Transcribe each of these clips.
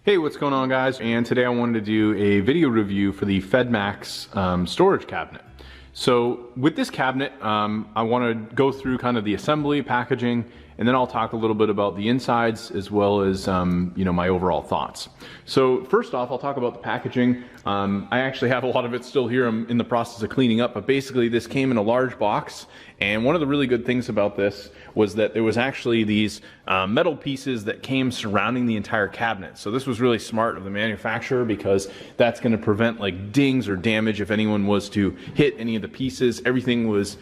Hey, what's going on, guys? And today I wanted to do a video review for the Fedmax storage cabinet. So with this cabinet, I want to go through kind of the assembly, packaging, and then I'll talk a little bit about the insides as well as my overall thoughts. So first off, I'll talk about the packaging. I actually have a lot of it still here. I'm in the process of cleaning up, but basically this came in a large box. And one of the really good things about this was that there was actually these metal pieces that came surrounding the entire cabinet. So this was really smart of the manufacturer because that's going to prevent like dings or damage if anyone was to hit any of the pieces. Everything was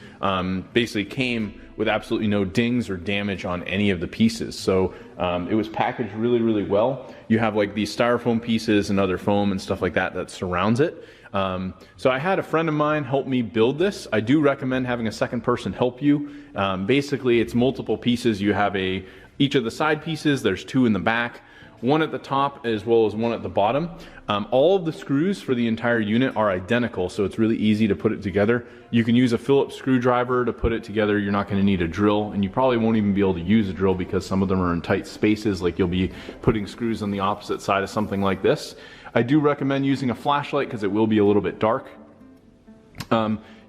basically came with absolutely no dings or damage on any of the pieces. So it was packaged really, really well. You have like these styrofoam pieces and other foam and stuff like that that surrounds it. So I had a friend of mine help me build this. I do recommend having a second person help you. Basically, it's multiple pieces. You have each of the side pieces, there's two in the back, one at the top as well as one at the bottom. All of the screws for the entire unit are identical, so it's really easy to put it together. You can use a Phillips screwdriver to put it together. You're not going to need a drill, and you probably won't even be able to use a drill because some of them are in tight spaces, like you'll be putting screws on the opposite side of something like this. I do recommend using a flashlight because it will be a little bit dark.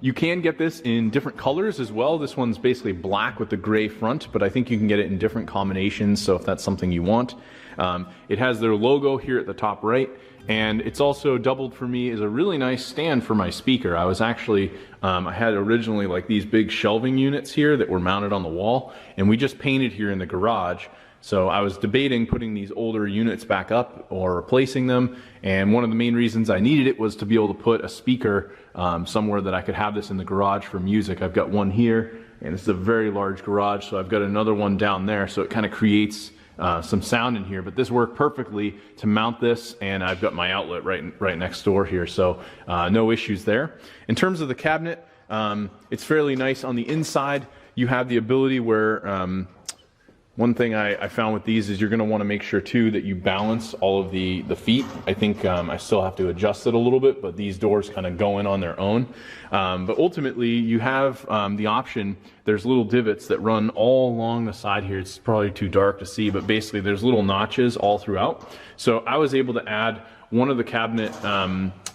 You can get this in different colors as well. This one's basically black with the gray front, but I think you can get it in different combinations, so if that's something you want. It has their logo here at the top right, and it's also doubled for me as a really nice stand for my speaker. I was actually, I had originally like these big shelving units here that were mounted on the wall, and we just painted here in the garage. So I was debating putting these older units back up or replacing them, and one of the main reasons I needed it was to be able to put a speaker somewhere that I could have this in the garage for music. I've got one here, and it's a very large garage, so I've got another one down there, so it kind of creates some sound in here. But this worked perfectly to mount this, and I've got my outlet right next door here, so no issues there. In terms of the cabinet, it's fairly nice on the inside. You have the ability where one thing I found with these is you're going to want to make sure too that you balance all of the feet. I think I still have to adjust it a little bit, but these doors kind of go in on their own. But ultimately you have the option, there's little divots that run all along the side here. It's probably too dark to see, but basically there's little notches all throughout. So I was able to add one of the cabinet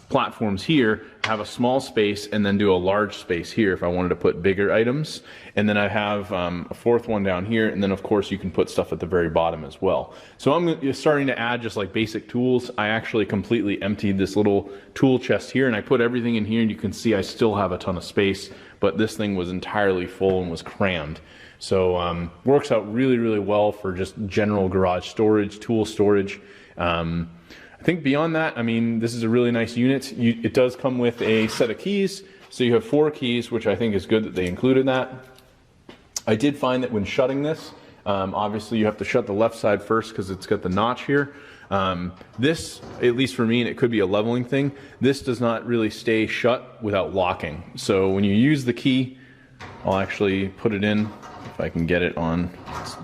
platforms here, have a small space, and then do a large space here if I wanted to put bigger items. And then I have a fourth one down here, and then of course you can put stuff at the very bottom as well. So I'm starting to add just like basic tools. I actually completely emptied this little tool chest here, and I put everything in here, and you can see I still have a ton of space, but this thing was entirely full and was crammed. So works out really, really well for just general garage storage, tool storage. I think beyond that, I mean, this is a really nice unit. It does come with a set of keys, so you have 4 keys, which I think is good that they included that. I did find that when shutting this, obviously you have to shut the left side first because it's got the notch here. This, at least for me, and it could be a leveling thing, this does not really stay shut without locking. So when you use the key, I'll actually put it in, if I can get it on,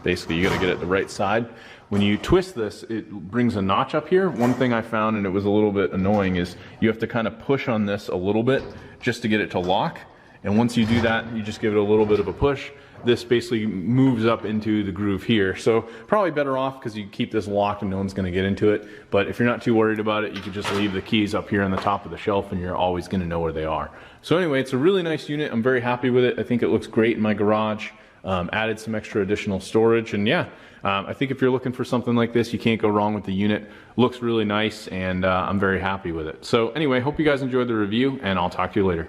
basically you gotta get it the right side. When you twist this, it brings a notch up here. One thing I found, and it was a little bit annoying, is you have to kind of push on this a little bit just to get it to lock. And once you do that, you just give it a little bit of a push. This basically moves up into the groove here. So probably better off because you keep this locked and no one's going to get into it. But if you're not too worried about it, you can just leave the keys up here on the top of the shelf and you're always going to know where they are. So anyway, it's a really nice unit. I'm very happy with it. I think it looks great in my garage. Added some extra additional storage, and yeah, I think if you're looking for something like this, you can't go wrong with the unit. Looks really nice, and I'm very happy with it. So anyway, hope you guys enjoyed the review, and I'll talk to you later.